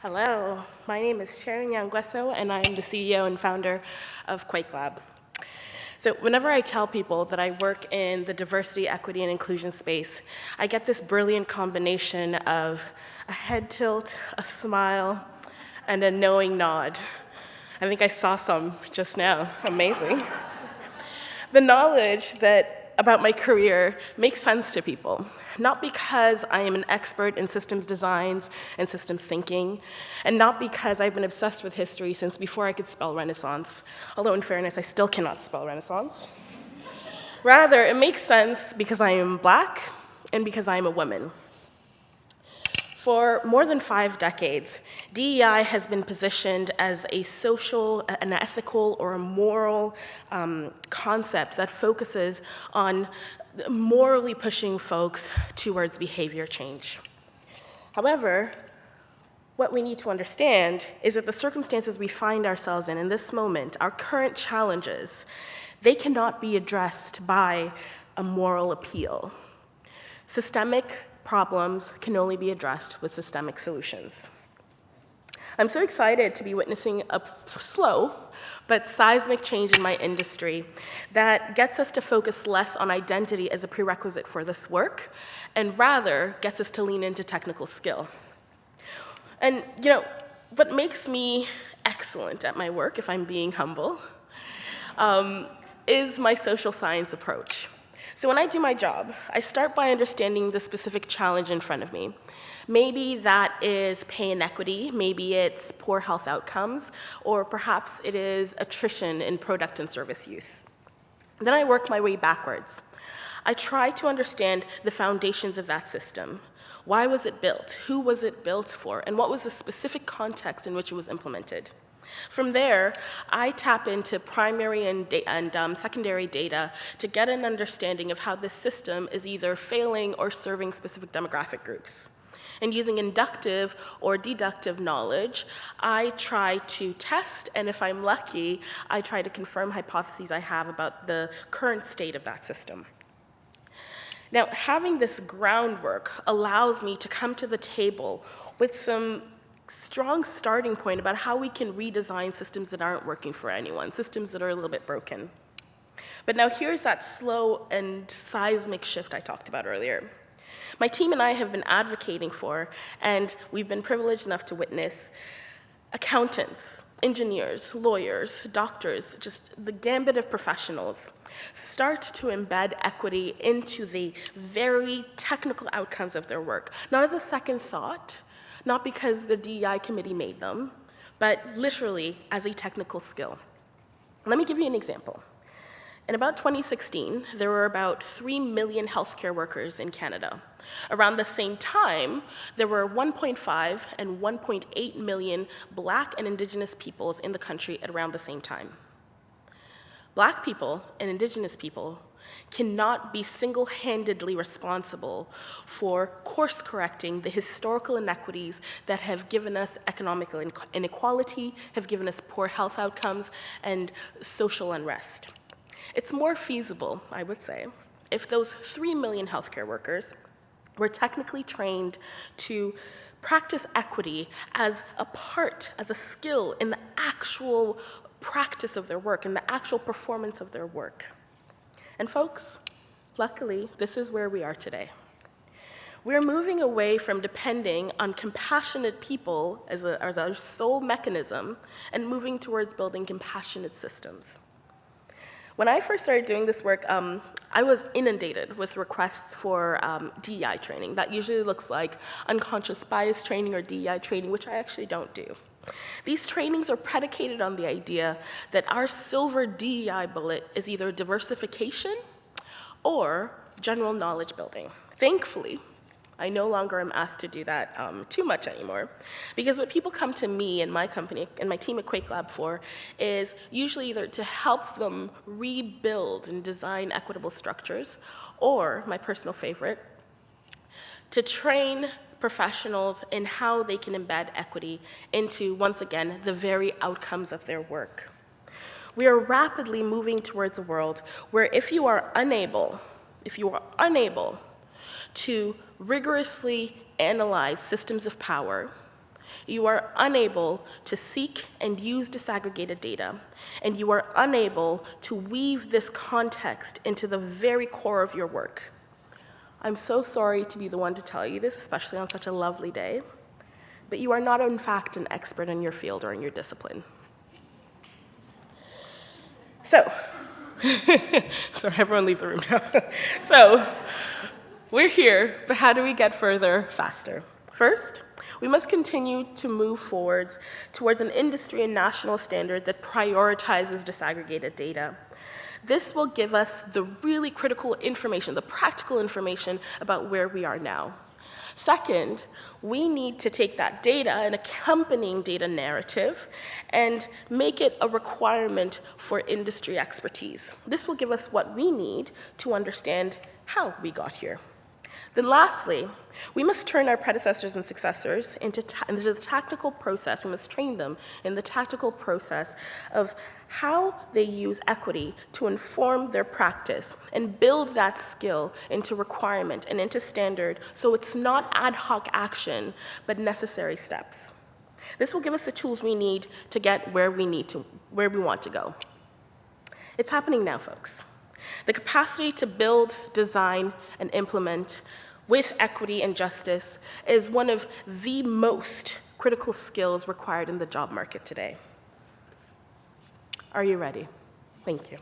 Hello, my name is Sharon Nyangweso, and I am the CEO and founder of QuakeLab. So whenever I tell people that I work in the diversity, equity, and inclusion space, I get this brilliant combination of a head tilt, a smile, and a knowing nod. I think I saw some just now. Amazing. The knowledge about my career makes sense to people, not because I am an expert in systems designs and systems thinking, and not because I've been obsessed with history since before I could spell Renaissance, although in fairness, I still cannot spell Renaissance. Rather, it makes sense because I am Black and because I am a woman. For more than 5 decades, DEI has been positioned as a social, an ethical, or a moral concept that focuses on morally pushing folks towards behavior change. However, what we need to understand is that the circumstances we find ourselves in this moment, our current challenges, they cannot be addressed by a moral appeal. Systemic problems can only be addressed with systemic solutions. I'm so excited to be witnessing a slow but seismic change in my industry that gets us to focus less on identity as a prerequisite for this work and rather gets us to lean into technical skill. And what makes me excellent at my work, if I'm being humble, is my social science approach. So when I do my job, I start by understanding the specific challenge in front of me. Maybe that is pay inequity, maybe it's poor health outcomes, or perhaps it is attrition in product and service use. Then I work my way backwards. I try to understand the foundations of that system. Why was it built? Who was it built for? And what was the specific context in which it was implemented? From there, I tap into primary and secondary data to get an understanding of how this system is either failing or serving specific demographic groups. And using inductive or deductive knowledge, I try to test, and if I'm lucky, I try to confirm hypotheses I have about the current state of that system. Now, having this groundwork allows me to come to the table with some strong starting point about how we can redesign systems that aren't working for anyone, systems that are a little bit broken. But now here's that slow and seismic shift I talked about earlier. My team and I have been advocating for, and we've been privileged enough to witness, accountants, engineers, lawyers, doctors, just the gambit of professionals, start to embed equity into the very technical outcomes of their work, not as a second thought, not because the DEI committee made them, but literally as a technical skill. Let me give you an example. In about 2016, there were about 3 million healthcare workers in Canada. Around the same time, there were 1.5 and 1.8 million Black and Indigenous peoples in the country at around the same time. Black people and Indigenous people cannot be single-handedly responsible for course-correcting the historical inequities that have given us economic inequality, have given us poor health outcomes, and social unrest. It's more feasible, I would say, if those 3 million healthcare workers were technically trained to practice equity as a part, as a skill in the actual practice of their work, in the actual performance of their work. And folks, luckily, this is where we are today. We're moving away from depending on compassionate people as our sole mechanism and moving towards building compassionate systems. When I first started doing this work, I was inundated with requests for DEI training. That usually looks like unconscious bias training or DEI training, which I actually don't do. These trainings are predicated on the idea that our silver DEI bullet is either diversification or general knowledge building. Thankfully, I no longer am asked to do that too much anymore, because what people come to me and my company and my team at QuakeLab for is usually either to help them rebuild and design equitable structures, or, my personal favorite, to train professionals in how they can embed equity into, once again, the very outcomes of their work. We are rapidly moving towards a world where if you are unable to rigorously analyze systems of power, You are unable to seek and use disaggregated data, and you are unable to weave this context into the very core of your work. I'm so sorry to be the one to tell you this, especially on such a lovely day, but you are not, in fact, an expert in your field or in your discipline. So, sorry, everyone leave the room now. So, we're here, but how do we get further faster? First, we must continue to move forwards towards an industry and national standard that prioritizes disaggregated data. This will give us the really critical information, the practical information about where we are now. Second, we need to take that data, an accompanying data narrative, and make it a requirement for industry expertise. This will give us what we need to understand how we got here. Then lastly, we must turn our predecessors and successors into the tactical process. We must train them in the tactical process of how they use equity to inform their practice and build that skill into requirement and into standard, so it's not ad hoc action, but necessary steps. This will give us the tools we need to get where we want to go. It's happening now, folks. The capacity to build, design, and implement with equity and justice is one of the most critical skills required in the job market today. Are you ready? Thank you.